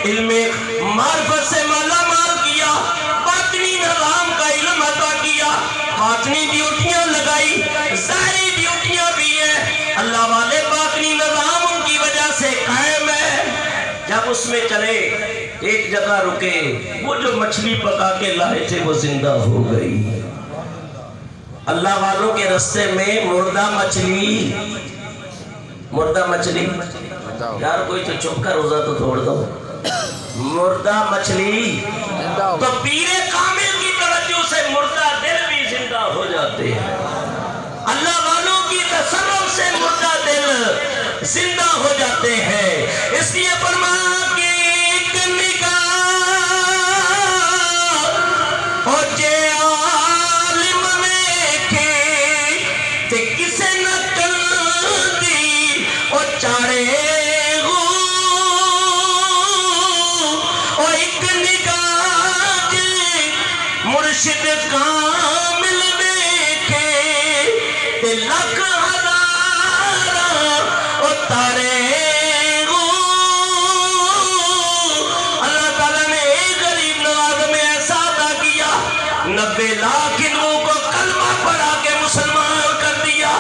علم معرفت سے مالا مال کیا، باطنی نظام کا علم عطا کیا، باطنی ڈیوٹیاں لگائی، ظاہری ڈیوٹیاں بھی ہیں، اللہ والے باطنی نظام ان کی وجہ سے قائم ہے۔ جب اس میں چلے ایک جگہ رکے، وہ جو مچھلی پکا کے لائے تھے وہ زندہ ہو گئی۔ اللہ والوں کے رستے میں مردہ مچھلی یار کوئی تو چپ کر روزہ تو توڑ دو، مردہ مچھلی تو پیر کامل کی توجہ سے مردہ دل بھی زندہ ہو جاتے ہیں، اللہ والوں کی تصرف سے مردہ دل زندہ ہو جاتے ہیں۔ اس لیے فرمایا کہ ایک نگاہ ہو جے عالم ویکھے تے کسے نہ کلدی او چاڑے گو، او ایک نگاہ جے مرشد کامل ویکھے تے لکھ ہزار او تارے گو۔ اللہ تعالیٰ نے ایک غریب نواز میں ایسا عطا کیا، 90 لاکھ لوگوں کو کلمہ پڑھا کے مسلمان کر دیا،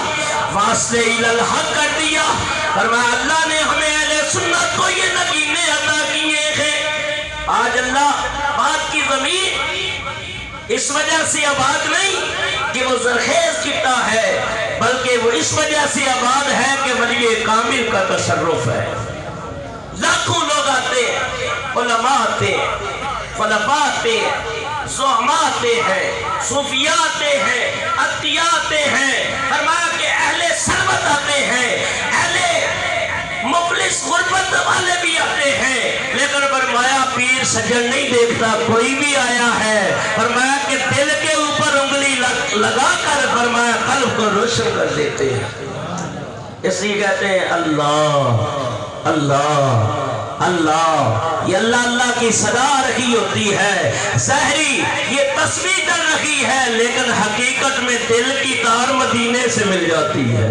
واسطے الحق کر دیا۔ فرمایا اللہ نے ہمیں اہل سنت کو یہ نگینے عطا کیے ہیں۔ آج اللہ بات کی زمین اس وجہ سے آباد نہیں کہ وہ زرخیز چٹا ہے، بلکہ وہ اس وجہ سے آباد ہے کہ ولی کامل کا تصرف ہے۔ لاکھوں لوگ آتے ہیں، علماء آتے ہیں، خلفاء آتے ہیں، زعماء آتے ہیں، صوفیاء آتے ہیں، عطیہ آتے ہیں، فرمایا کہ اہل ثروت آتے ہیں، اہل مفلس غربت والے بھی آتے ہیں، لیکن فرمایا پیر سجن نہیں دیکھتا، کوئی بھی آیا ہے، فرمایا کہ دل کے اوپر انگلی لگا کر فرمایا قلب کو روشن کر دیتے ہیں۔ اس لیے کہتے ہیں اللہ اللہ اللہ، یہ اللہ اللہ کی صدا رہی ہوتی ہے، ظاہری یہ تصویر چل رہی ہے، لیکن حقیقت میں دل کی تار مدینے سے مل جاتی ہے۔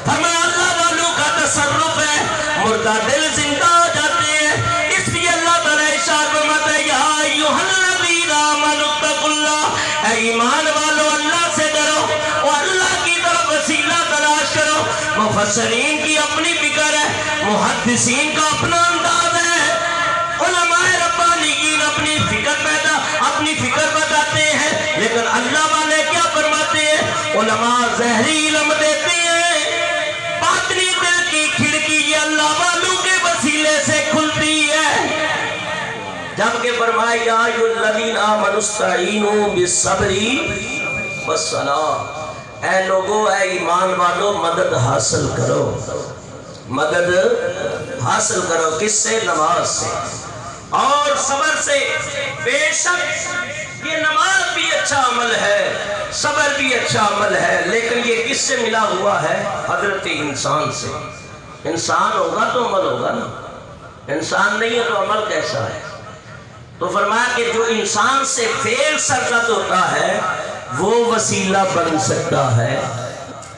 فرمایا اللہ والوں کا تصرف ہے، مردہ دل زندہ ہو جاتے ہیں۔ اس لیے اللہ تعالیٰ ارشاد فرماتا ہے یا ایھا الذین آمنوا اتقوا اللہ، اے ایمان والو اللہ سے ڈرو اور اللہ کی طرف وسیلہ تلاش کرو۔ مفسرین کی اپنی فکر ہے، محدثین کا اپنا انداز ہے، علماء ربانیین اپنی فکر بتاتے ہیں، لیکن اللہ والے کیا فرماتے ہیں؟ علماء ظاہری علم دیتے ہیں، باطنی دل کی کھڑکی یہ اللہ والوں کے وسیلے سے کھلتی ہے۔ جبکہ فرمایا یا ایھا الذین آمنوا استعینوا بالصبر والصلاۃ، اے لوگو اے ایمان والو مدد حاصل کرو، مدد حاصل کرو، کس سے؟ نماز سے اور صبر سے۔ بے شک یہ نماز بھی اچھا عمل ہے، صبر بھی اچھا عمل ہے، لیکن یہ کس سے ملا ہوا ہے؟ حضرت انسان سے۔ انسان ہوگا تو عمل ہوگا نا، انسان نہیں ہے تو عمل کیسا ہے؟ تو فرمایا کہ جو انسان سے فعل سرزد ہوتا ہے وہ وسیلہ بن سکتا ہے۔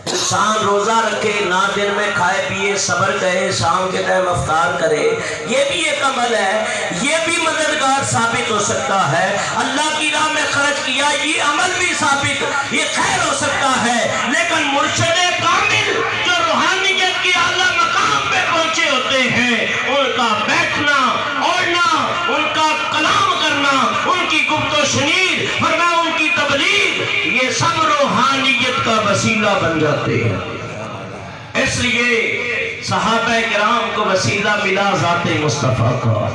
انسان روزہ رکھے، نہ دن میں کھائے پیے، صبر کرے، شام کے ٹائم افطار کرے، یہ بھی ایک عمل ہے، یہ بھی مددگار ثابت ہو سکتا ہے۔ اللہ کی راہ میں خرچ کیا، یہ عمل بھی ثابت، یہ خیر ہو سکتا ہے۔ لیکن مرشد کامل جو روحانیت کی اعلیٰ مقام پہ پہنچے ہوتے ہیں، ان کا بیٹھنا اوڑھنا، ان کا کلام کرنا، ان کی گفت و شنید، فرمایا ان کی تبلیغ، یہ سب روحانیت کا وسیلہ بن جاتے ہیں۔ اس لیے صحابہ کرام کو وسیلہ ملا ذات مصطفیٰ کا،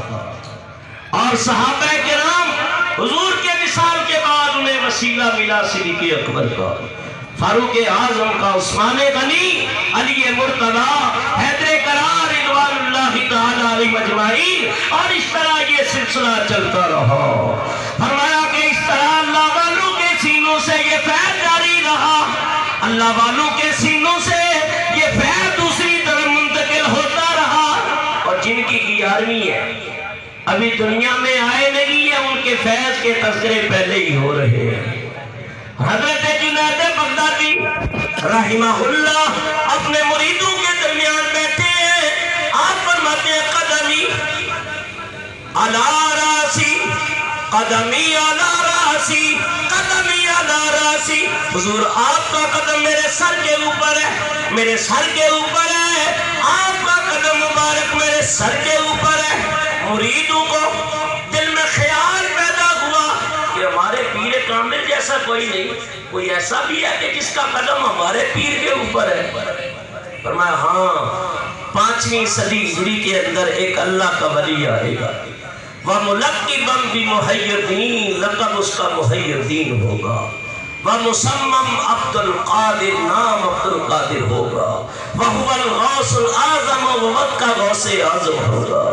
اور صحابہ کرام حضور کے وصال کے بعد انہیں وسیلہ ملا صدیق اکبر کا، فاروق اعظم کا، عثمان غنی، علی مرتضیٰ، حیدر کرار رضوان اللہ تعالی علیہ اجمعین، اور اس طرح یہ سلسلہ چلتا رہا۔ فرمایا کہ اس طرح اللہ والوں کے سینوں سے یہ فیض جاری رہا، اللہ والوں کے سینوں سے یہ فیض دوسری طرف منتقل ہوتا رہا، اور جن کی 11ویں ہے ابھی دنیا میں آئے نہیں ہیں، ان کے فیض کے تذکرے پہلے ہی ہو رہے ہیں۔ حضرت جنید بغدادی رحمہ اللہ اپنے مریدوں کے درمیان بیٹھے ہیں، آپ فرماتے ہیں قدمی علی راسی قدمی علی راسی قدمی علی راسی، حضور آپ کا قدم میرے سر کے اوپر ہے، میرے سر کے اوپر ہے، آپ کا قدم مبارک میرے سر کے اوپر ہے۔ مریدوں کو دل میں خیال پیدا ہوا کہ ہمارے پیر کامل جیسا کوئی نہیں، کوئی ایسا بھی ہے کہ جس کا قدم ہمارے پیر کے اوپر ہے؟ فرمایا ہاں، 5ویں صدی ہجری کے اندر ایک اللہ کا ولی آئے گا، وَمُلَقِّبًا بِمُحَيِّ الدِّينِ، لقب اس کا محی الدین ہوگا، وَمُسَمَّمْ عبد القادر، نام عبد القادر ہوگا، وَهُوَ الْغَوْثُ الْأَعْظَمُ، وَوَدْ کا غوث اعظم ہوگا۔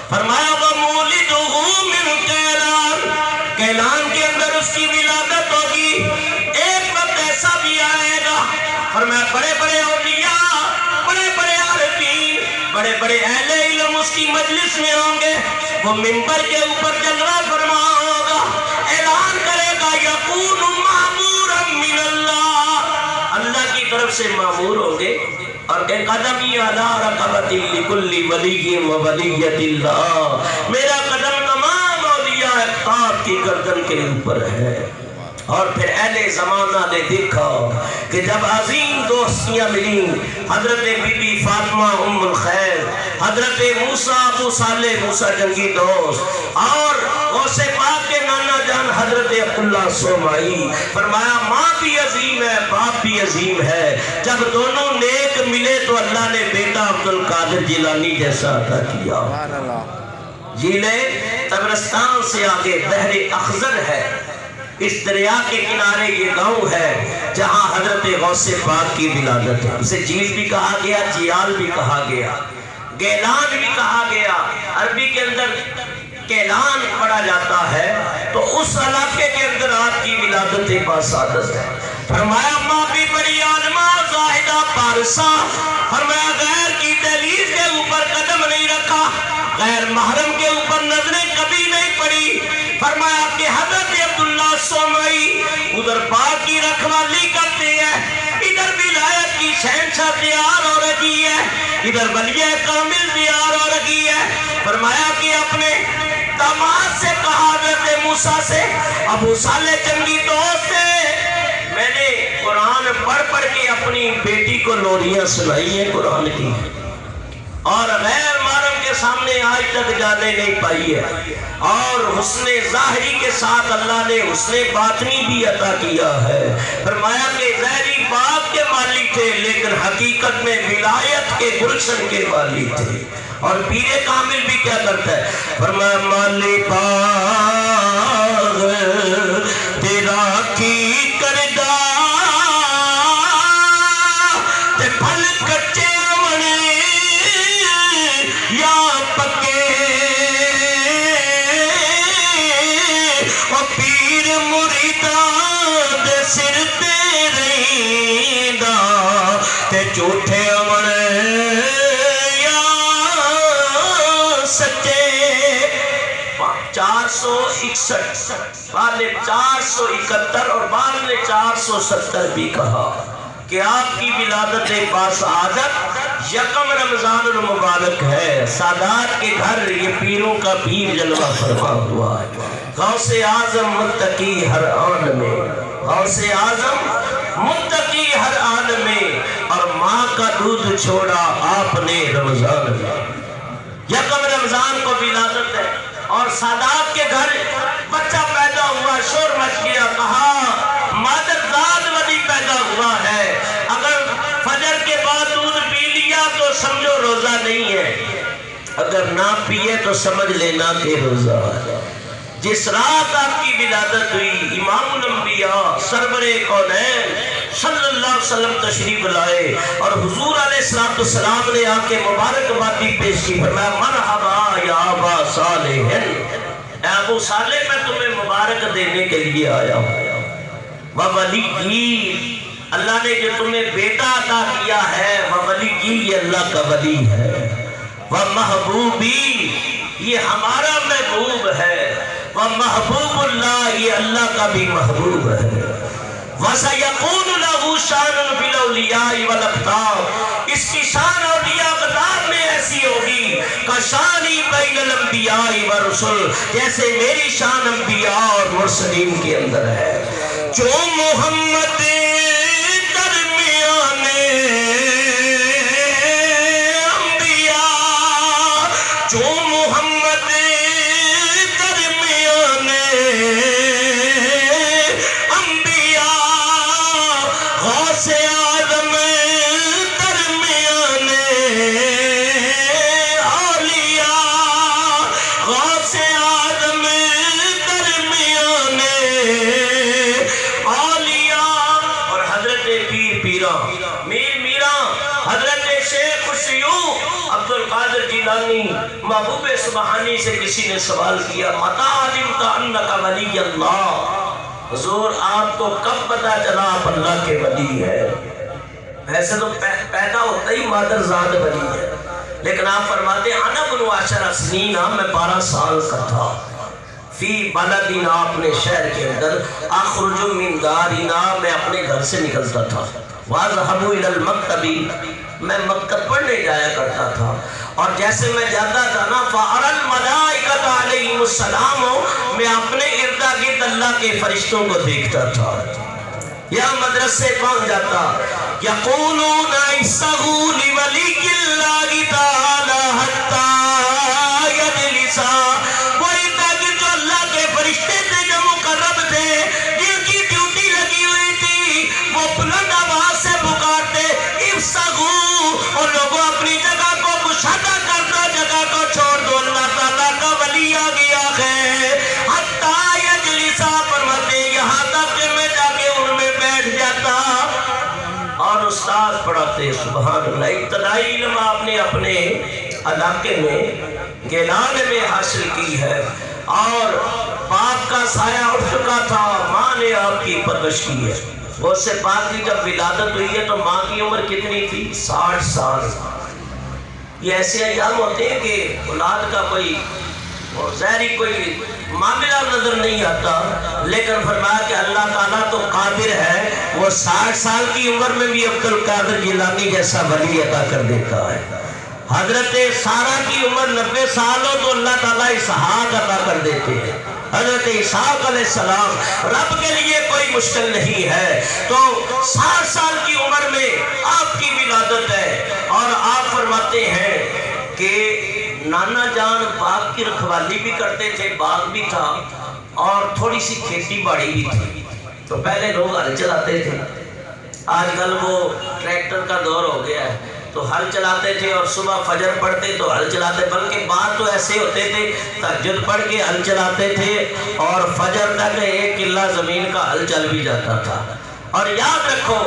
فرمایا وَمُولِدُهُ مِنْ کیلان، کیلان کے اندر اس کی ولادت ہوگی۔ ایک وقت ایسا بھی آئے گا، فرمایا بڑے بڑے اولیاء، بڑے بڑے عارفین، بڑے بڑے اہل علم اس کی مجلس میں ہوں گے، وہ منبر کے اوپر جلوہ فرما ہوگا، اعلان کرے گا یقون معمورا من اللہ، اللہ کی طرف سے معمور ہوں گے، اور کہ قدمی علی رقبت لکل ولی و ولیت اللہ، میرا قدم تمام اولیاء اقطاب کی گردن کے اوپر ہے۔ اور پھر اہل زمانہ نے دیکھا کہ جب عظیم دوستیاں ملیں، حضرت بی بی فاطمہ ام الخیر، حضرت موسیٰ ابو صالح موسیٰ جنگی دوست، اور غوث پاک کے نانا جان حضرت عبداللہ سومائی، فرمایا ماں بھی عظیم ہے، باپ بھی عظیم ہے، جب دونوں نیک ملے تو اللہ نے بیٹا عبدالقادر جیلانی جیسا عطا کیا۔ جیلے طبرستان سے آگے بحر اخضر ہے، اس دریا کے کنارے یہ گاؤں ہے جہاں حضرت غوث پاک کی ولادت ہے۔ اسے جیل بھی کہا گیا، جیال بھی کہا گیا، گیلان بھی کہا گیا، عربی کے اندر کیلان پڑھا جاتا ہے، تو اس علاقے کے اندر آپ کی ولادت باسعادت ہے۔ فرمایا ماں بھی بڑی عالمہ زاہدہ پارسا، فرمایا غیر کی دہلیز کے اوپر قدم نہیں رکھا، غیر محرم کے اوپر نظریں کبھی نہیں پڑی۔ فرمایا کہ حضرت عبداللہ سومائی ادھر پاک کی رکھوالی کرتے ہیں، ادھر ولایت کی شہنشاہ تیار ہو رہی ہے، ادھر ولی کامل تیار ہو رہی ہے۔ فرمایا کہ اپنے داماد سے کہا، حضرت موسیٰ سے، ابو صالح جنگی دوست سے، میں نے قرآن پڑھ پڑھ کے اپنی بیٹی کو لوریاں سنائی ہیں قرآن کی، اور غیر محرم کے سامنے آج تک جانے نہیں پائی ہے، اور حسن ظاہری کے ساتھ اللہ نے حسن باطنی بھی عطا کیا ہے۔ فرمایا کہ ظاہری باغ کے مالی تھے لیکن حقیقت میں ولایت کے گلشن کے مالی تھے۔ اور پیر کامل بھی کیا کرتا ہے؟ فرمایا مالی باغ تیرا کی کردہ تے پھل کچے ونے یا پکے، او پیر مریداں دے سر تے رہیندا تے جھوٹے امنے یا سچے۔ 461 بعد نے 471 اور بعد نے 470 بھی کہا کہ آپ کی ولادت باسعادت یکم رمضان المبارک ہے۔ سادات کے گھر یہ پیروں کا پیر جلوہ فرما ہوا ہے۔ غوث اعظم متقی ہر آن میں، غوث اعظم متقی ہر آن میں، اور ماں کا دودھ چھوڑا آپ نے رمضان میں۔ یکم رمضان کو ولادت ہے، اور سادات کے گھر بچہ پیدا ہوا، شور مچ گیا، کہا مادر زاد ولی پیدا ہوا ہے، اگر فجر کے بعد دودھ پی لیا تو سمجھو روزہ نہیں ہے، اگر نہ پیے تو سمجھ لینا کہ روزہ ہے۔ جس رات آپ کی ولادت ہوئی، امام الانبیاء سرور کونین صلی اللہ علیہ وسلم تشریف لائے، اور حضور علیہ السلام نے آ کے مبارکبادی پیش کی، فرمایا مرحبا یا ابا صالح، اے ابو صالح میں تمہیں مبارک دینے کے لیے آیا ہوں۔ وَوَلِيِّ، اللہ نے جو تمہیں بیٹا عطا کیا ہے، وَوَلِيِّ یہ اللہ کا ولی ہے، وَمَحْبُوبِي یہ ہمارا محبوب ہے، وَمَحْبُوبُ اللَّهِ یہ اللہ کا بھی محبوب ہے۔ وَسَيَقُونُ لَهُ شَانٌ فِي الْأَوْلِيَاءِ وَالْأَقْطَابِ، اس کی شان اولیاء اقطاب میں ایسی ہوگی کَشَانِ بَيْنَ الْأَنْبِيَاءِ الانبیاء والرسل، جیسے میری شان انبیاء اور مرسلین کے اندر ہے۔ جو محمد درمیان انبیاء، جو محمد درمیان انبیاء، غوث اعظم درمیان اولیاء، غوث اعظم درمیان اولیاء۔ اور حضرت پیر پیران میر میران حضرت شیخ الشیوخ عبد القادر جیلانی محبوب سبحانی سے کسی نے سوال کیا، متی علمت انک ولی اللہ، حضور آپ کو کب پتا چلا آپ اللہ کے ولی ہے؟ ایسے تو پیدا ہوتا ہی مادر زاد ولی ہے، لیکن آپ فرماتے ہیں انا ابن 10 سنین، میں 12 سال کا تھا، فی بلدنا، اپنے شہر کے اندر، اخرج من دارنا، میں اپنے گھر سے نکلتا تھا، واذهب الى المکتب، میں مکتب پڑھنے جایا کرتا تھا، اور جیسے میں جاتا تھا نا، فَأَرَى الْمَلَائِكَةَ عَلَيْهِمُ السَّلَامُ، میں اپنے ارد گرد اللہ کے فرشتوں کو دیکھتا تھا، یا مدرسے پہنچ جاتا، یقولون اِسْتَغُوا لِوَلِيِّ اللَّهِ تَعَالَى حَتَّى يَجْلِسَا، وہ ارد گرد جو اللہ کے فرشتے تھے، جو مقرب تھے، جن کی ڈیوٹی لگی ہوئی تھی، وہ بلند آواز سے پکارتے اِسْتَغُوا، اور لوگوں اپنی جگہ کو کشادہ کر دو، جگہ کو چھوڑ دو، اللہ تعالیٰ کا ولی آ گیا ہے، حتیٰ یجلسا، فرماتے یہاں تک کہ میں جا کے ان میں بیٹھ جاتا، اور استاد پڑھاتے، سبحان اللہ۔ ابتدائی علم آپ نے اپنے علاقے میں گیلان میں حاصل کی ہے، اور باپ کا سایہ اٹھ چکا تھا، ماں نے آپ کی پرورش کی ہے، وہ سے پاک کی جب ولادت ہوئی ہے تو ماں کی عمر کتنی تھی؟ 60 سال۔ یہ ایسے ایام ہوتے ہیں کہ اولاد کا کوئی ظاہری کوئی معاملہ نظر نہیں آتا، لیکن فرمایا کہ اللہ تعالیٰ تو قادر ہے، وہ 60 سال کی عمر میں بھی عبد القادر جیلانی جیسا ولی عطا کر دیتا ہے۔ حضرت سارہ کی عمر 90 سال ہو تو اللہ تعالیٰ اسحاق عطا کر دیتے ہیں، حضرت اسحاق علیہ السلام، رب کے لیے کوئی مشکل نہیں ہے۔ تو 60 سال کی عمر میں آپ کی ولادت ہے، اور آپ فرماتے ہیں کہ نانا جان باغ کی رکھوالی بھی کرتے تھے، باغ بھی تھا، اور تھوڑی سی کھیتی باڑی بھی تھی، تو پہلے لوگ ہل چلاتے تھے، آج کل وہ ٹریکٹر کا دور ہو گیا ہے، تو ہل چلاتے تھے، اور صبح فجر پڑھتے تو ہل چلاتے، بلکہ بعد تو ایسے ہوتے تھے تہجد پڑھ کے ہل چلاتے تھے، اور فجر تک 1 کلہ زمین کا ہل چل بھی جاتا تھا۔ اور یاد رکھو،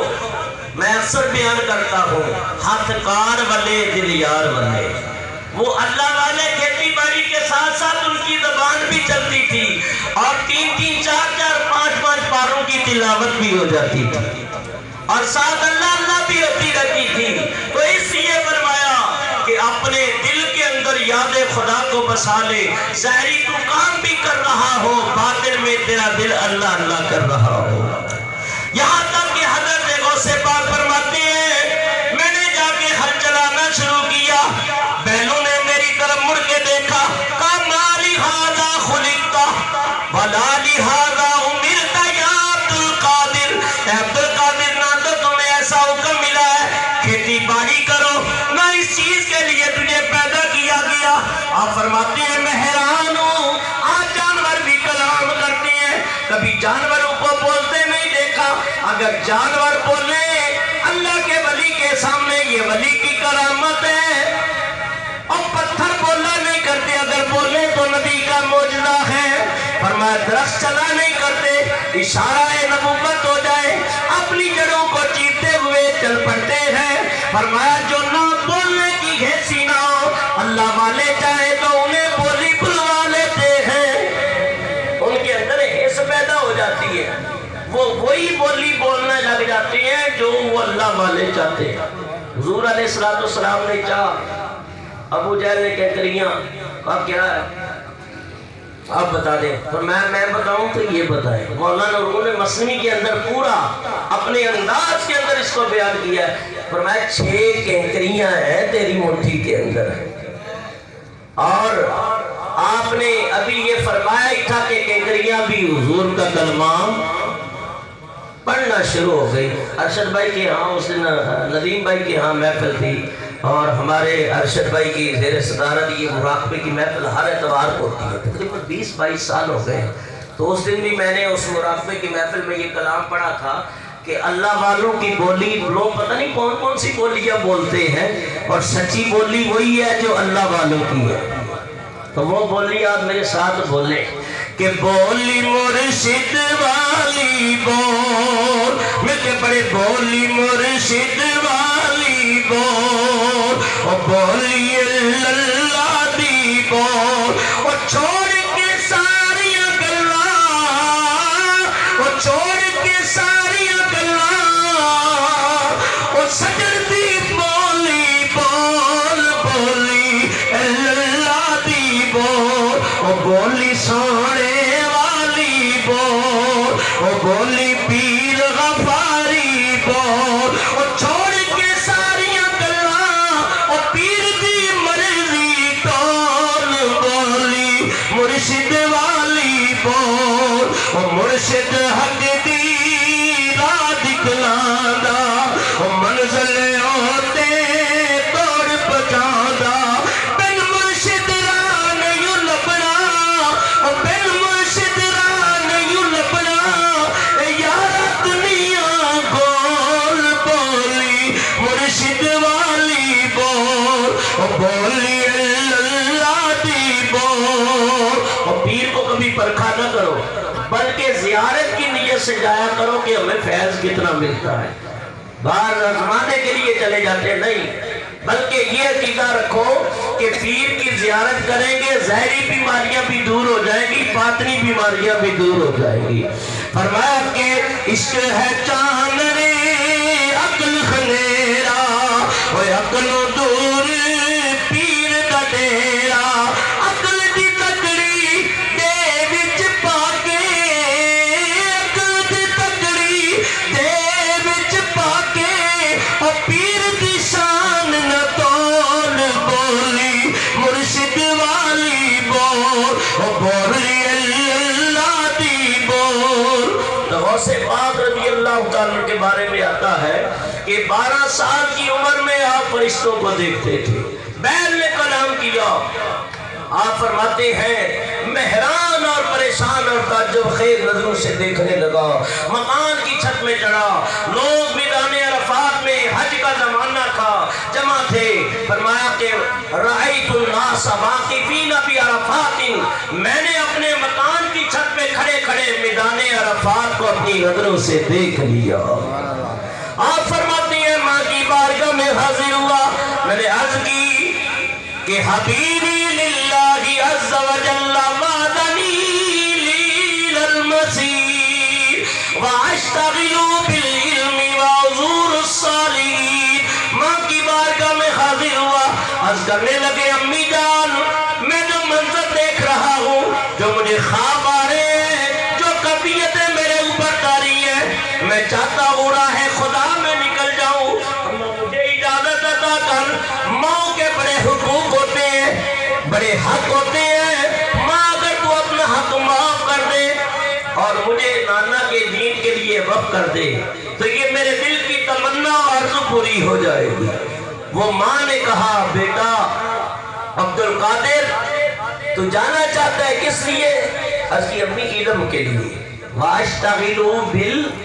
میں اکثر بیان کرتا ہوں، ہاتھ کار والے دل یار والے، وہ اللہ والے کھیتی باڑی کے ساتھ ساتھ ان کی زبان بھی چلتی تھی، اور 3-3 4-4 5-5 پاروں کی تلاوت بھی ہو جاتی تھی، اور ساتھ اللہ اللہ بھی ہوتی رہتی تھی۔ تو اس لیے فرمایا کہ اپنے دل کے اندر یاد خدا کو بسا لے، ظاہری تو کام بھی کر رہا ہو، باطن میں تیرا دل اللہ اللہ کر رہا ہو۔ یہاں تک کہ حضرت غوث پاک فرماتے ہیں، میں نے جا کے ہل چلانا شروع کیا، بیلوں نے میری طرف مڑ کے دیکھا، کہا ما لہذا خلقت ولا لہذا امرت یا عبد القادر، اے عبد القادر، نہ تو تمہیں ایسا حکم ملا ہے کھیتی باڑی کرو، نہ اس چیز کے لیے تجھے پیدا کیا گیا۔ آپ فرماتے ہیں میں حیران ہوں، آج جانور بھی کلام کرتے ہیں، کبھی جانوروں کو بولتے نہیں دیکھا، اگر جانور بولے اللہ کے ولی کے سامنے یہ ولی کی کرامت ہے، اور پتھر بولا نہیں کرتے، اگر بولے تو نبی کا معجزہ ہے۔ فرمایا درخت چلا نہیں کرتے، اشارہ نبوت ہو جائے، اپنی جڑوں کو چیرتے ہوئے چل پڑتے ہیں۔ فرمایا جو نہ بولنے کی حیثی نہ ہو، اللہ والے چاہے تو انہیں بولی بلوا لیتے ہیں، ان کے اندر حس پیدا ہو جاتی ہے، وہ وہی بولی بولنے لگ جاتے ہیں جو وہ اللہ والے چاہتے ہیں۔ حضور علیہ السلام نے چاہا، ابو جہل نے کہکریاں، اب کیا ہے آپ بتا دیں، تو میں بتاؤں تو یہ بتائیں۔ مولانا روح نے مسلمی کے اندر پورا اپنے انداز کے اندر اس کو بیان کیا ہے، فرمایا 6 کینکریاں ہیں تیری مٹھی کے اندر، اور آپ نے ابھی یہ فرمایا ہی تھا کہ کینکریاں بھی حضور کا کلمہ پڑھنا شروع ہو گئی۔ ارشد بھائی کے ہاں اس دن ندیم بھائی کے ہاں محفل تھی، اور ہمارے ارشد بھائی کی زیر صدارت یہ مراقبے کی محفل ہر اتوار کو ہوتی ہے، تقریباً 20-22 سال ہو گئے۔ تو اس دن بھی میں نے اس مراقبے کی محفل میں یہ کلام پڑھا تھا کہ اللہ والوں کی بولی لوگ پتہ نہیں کون کون سی بولیاں بولتے ہیں، اور سچی بولی وہی ہے جو اللہ والوں کی ہے۔ تو وہ بولی آپ میرے ساتھ بولیں کہ بولی مرشد والی بول، میں کہ بڑے بولی مرشد والی بول، اور بولی اللہ دی بول، اور چھوڑ کے ساری گلاں، اور چھوڑ کے ساری گلاں، اور سجدی بولی بول، بولی اللہ دی بول، اور بولی سونے والی بول، اور بولی پیر غفاری بول، اور چھوڑ کے ساری گلاں، اور پیر دی مرضی ٹول، بولی مرشد والی بول، اور مرشد حق دی راہ دکھلاندا، اور منزل ہوتے توڑ پہنچاندا، بن مرشد راہ نہیں لبنا، اور بن مرشد راہ نہیں لبنا، اے یارا دنیا گول، بولی مرشد والی بول، اور بولی اللہ دی بول۔ اور پیر کو کبھی پرکھا نہ کرو، بلکہ زیارت کی نیت سے جایا کرو کہ ہمیں فیض کتنا ملتا ہے۔ باہر آزمانے کے لیے چلے جاتے نہیں، بلکہ یہ عقیدہ رکھو کہ پیر کی زیارت کریں گے ظاہری بیماریاں بھی دور ہو جائیں گی، باطنی بیماریاں بھی دور ہو جائیں گی۔ فرمایا کہ عشق ہے چاند رے عقل خنیرا، وہ عقل دور پیر دا ڈیرا، عقل دی تکڑی دے وچ پا کے، عقل دی تکڑی دے وچ پا کے، اور پیر دی شان نہ تول، بولی مرشد والی بول، اور بولی اللہ دی بول۔ تو غوث پاک رضی اللہ تعالیٰ کے بارے میں آتا ہے کہ 12 سال کی عمر میں آپ فرشتوں کو دیکھتے تھے۔ بیل نے کلام کیا، آپ فرماتے ہیں میں حیران اور پریشان اور تعجب خیز نظروں سے دیکھنے لگا، مکان کی چھت میں چڑھا، لوگ میدان عرفات میں حج کا زمانہ تھا جمع تھے۔ فرمایا کہ رأیت الناس واقفین فی عرفات، میں نے اپنے مکان کی چھت پہ کھڑے کھڑے میدان عرفات کو اپنی نظروں سے دیکھ لیا۔ آپ فرماتی ہیں ماں کی بارگاہ میں حاضر ہوا، میں نے عرض کی کہ حبیبی للہ عز و جل وعدنی لیل المسیر واشتغل بالعلم وعذور الصالحین۔ ماں کی بارگاہ میں حاضر ہوا، عرض کرنے لگے امی جان میں جو منظر دیکھ رہا ہوں، جو مجھے خواب آ رہے ہیں، جو کبیتیں میرے اوپر طاری ہیں، میں چاہتا ہوں راہ خدا میں نکل جاؤں، مجھے اجازت عطا کر۔ ماں کے بڑے حقوق ہوتے ہیں، بڑے حق ہوتے ہیں، ماں اگر تو اپنا حق معاف کر دے اور مجھے نانا کے دین کے لیے وقف کر دے تو یہ میرے دل کی تمنا اور عرض پوری ہو جائے گی۔ وہ ماں نے کہا بیٹا عبد القادر تو جانا چاہتا ہے کس لیے؟ عرض کی اپنی علم کے لیے، واشتغلوا بالعلم،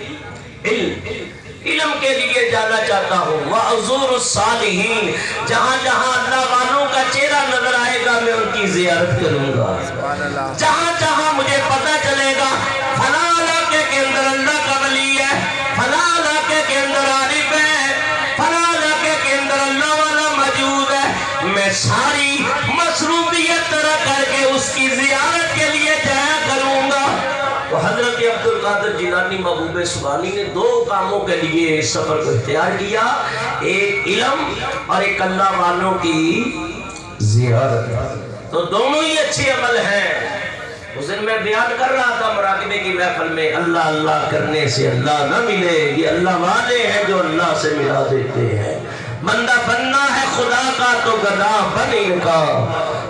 علم کے لیے جانا چاہتا ہوں، وعذور الصالحین، جہاں جہاں اللہ والوں کا چہرہ نظر آئے گا میں ان کی زیارت کروں گا، جہاں جہاں مجھے پتہ چلے گا فلاں علاقے کے اندر اللہ کا ولی ہے، فلاں علاقے کے اندر عارف ہے، فلاں علاقے کے اندر اللہ والا موجود ہے، میں ساری مصروفیت طرح کر کے اس کی زیارت کے لیے جایا کروں گا۔ تو حضرت عبد القادر جیلانی محبوب سبحانی نے 2 کاموں کے لیے اس سفر کو اختیار کیا، ایک علم اور ایک اللہ والوں کی زیارت۔ تو دونوں ہی اچھے عمل ہیں۔ اس دن میں بیان کر رہا تھا مراقبے کی محفل میں، اللہ اللہ کرنے سے اللہ نہ ملے، یہ اللہ والے ہیں جو اللہ سے ملا دیتے ہیں۔ بندہ بننا ہے خدا کا تو گدا بن ان کا،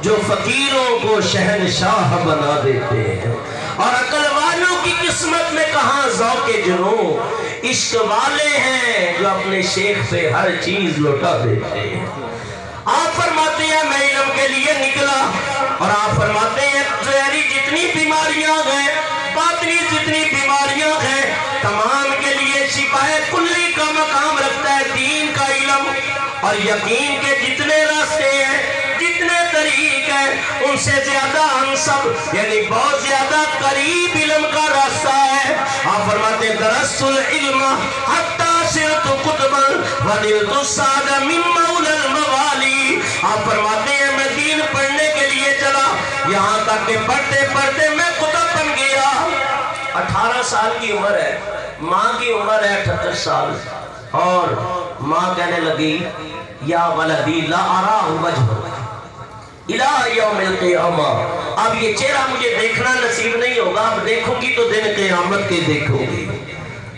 جو فقیروں کو شہنشاہ بنا دیتے ہیں۔ اور عقل والوں کی قسمت میں کہاں ذوق جنوں، عشق والے ہیں جو اپنے شیخ پہ ہر چیز لوٹا دیتے ہیں۔ آپ فرماتے ہیں میں علم کے لیے نکلا، اور آپ فرماتے ہیں ظاہری جتنی بیماریاں ہیں، باطنی جتنی بیماریاں ہیں، تمام کے لیے شفا کلی کا مقام رکھتا ہے دین کا علم۔ اور یقین کے جتنے راستے ہیں، جتنے طریق ہیں، ان سے زیادہ انسب یعنی بہت زیادہ قریب علم کا راستہ ہے۔ آپ فرماتے ہیں درست العلم حتی صرت قطبا ودلت السعد من مولا الموالی۔ آپ فرماتے ہیں میں دین پڑھنے کے لیے چلا، یہاں تک کہ پڑھتے پڑھتے میں قطب بن گیا۔ 18 سال کی عمر ہے، ماں کی عمر ہے 78 سال، اور ماں کہنے لگی یا ولدی لا ارا وجہ الہ یوم القیامہ، اب یہ چہرہ مجھے دیکھنا نصیب نہیں ہوگا، اب دیکھوں گی تو دن قیامت کے دیکھوں گی۔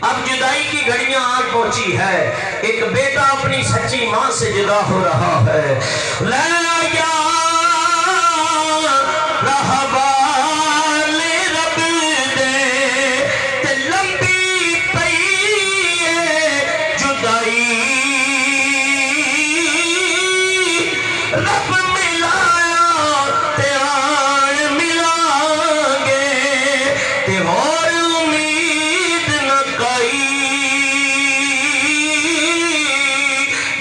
اب جدائی کی گھڑیاں آ پہنچی ہے، ایک بیٹا اپنی سچی ماں سے جدا ہو رہا ہے۔ لا یا رہبا رب دے تے لمبی پئی جدائی، رب ملایا تے آن ملان گے تے اور امید نہ کئی۔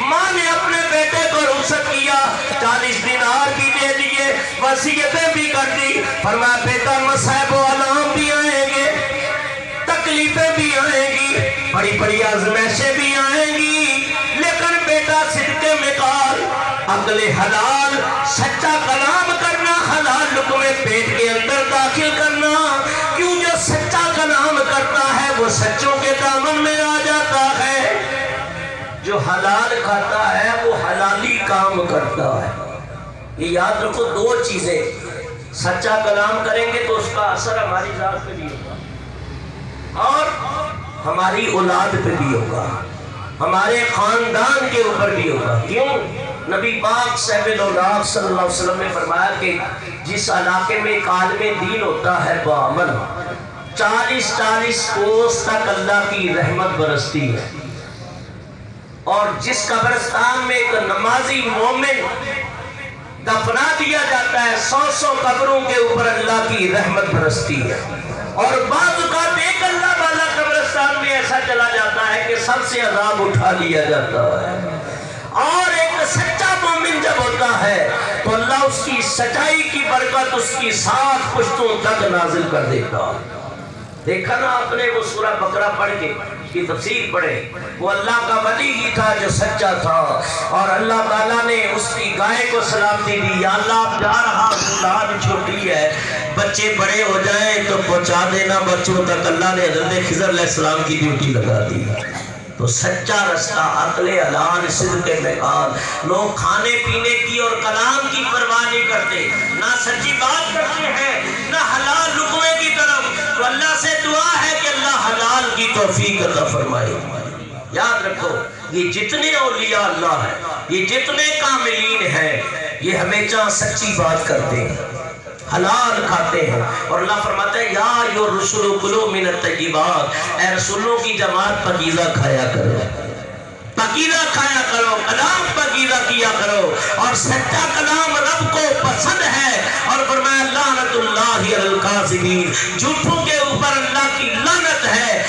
ماں نے اپنے بیٹے کو رخصت کیا، 40 دینار بھی دے دیے، وصیتیں بھی کر دی۔ فرمایا بیٹا مصائب و آلام بھی آئیں گے، تکلیفیں بھی آئیں گی، بڑی بڑی آزمائشیں بھی آئیں گی، لیکن بیٹا صدقے میں قال عقل حلال، سچا کلام کرنا، حلال لقمے پیٹ کے اندر داخل کرنا۔ کیوں جو سچا کلام کرتا ہے وہ سچوں کے دامن میں آ جاتا ہے، جو حلال کھاتا ہے وہ حلالی کام کرتا ہے۔ یہ یاد رکھو، دو چیزیں، سچا کلام کریں گے تو اس کا اثر ہماری ذات پہ بھی ہوگا اور ہماری اولاد پہ بھی ہوگا، ہمارے خاندان کے اوپر بھی ہوگا۔ کیوں؟ نبی پاک صلی اللہ علیہ وسلم نے فرمایا کہ جس علاقے میں ایک عالم دین ہوتا ہے بامن، 40 کوس تک اللہ کی رحمت برستی ہے، اور جس قبرستان میں ایک نمازی مومن دفنا دیا جاتا ہے، 100 قبروں کے اوپر اللہ کی رحمت برستی ہے۔ اور بعض اوقات ایک اللہ والا قبرستان میں ایسا چلا جاتا ہے کہ سب سے عذاب اٹھا لیا جاتا ہے۔ اور ایک سچا مومن جب ہوتا ہے تو اللہ اس کی سچائی کی برکت اس کی 7 پشتوں تک نازل کر دیتا ہے۔ دیکھا نا آپ نے وہ سورہ بقرہ پڑھ کے کی تفسیر پڑھے، وہ اللہ کا ولی ہی تھا جو سچا تھا، اور اللہ تعالیٰ نے اس کی گائے کو سلامتی دی، یا اللہ آپ جا رہا اولاد چھوٹی ہے، بچے بڑے ہو جائیں تو پہنچا دینا بچوں تک۔ اللہ نے حضرت خضر علیہ السلام کی ڈیوٹی لگا دی۔ تو سچا رستہ عقل حلال صدق میقات، لوگ کھانے پینے کی اور کلام کی پرواہ نہیں کرتے، نہ سچی بات کرتے ہیں نہ حلال لقمے کی طرف۔ تو اللہ سے دعا ہے کہ اللہ حلال کی توفیق عطا فرمائے۔ یاد رکھو، یہ جتنے اولیاء اللہ ہیں، یہ جتنے کاملین ہیں، یہ ہمیشہ سچی بات کرتے ہیں، حلال کھاتے ہیں۔ اور اللہ فرماتا ہے یا ایھا الرسل کلوا من الطیبات، اے رسولوں کی جماعت پاکیزہ کھایا کرو، پاکیزہ کھایا کرو، کلام پاکیزہ کیا کرو، اور سچا کلام رب کو پسند ہے۔ اور فرمایا لعنت اللہ علی الکاذبین، جھوٹوں کے اوپر اللہ کی لعنت ہے۔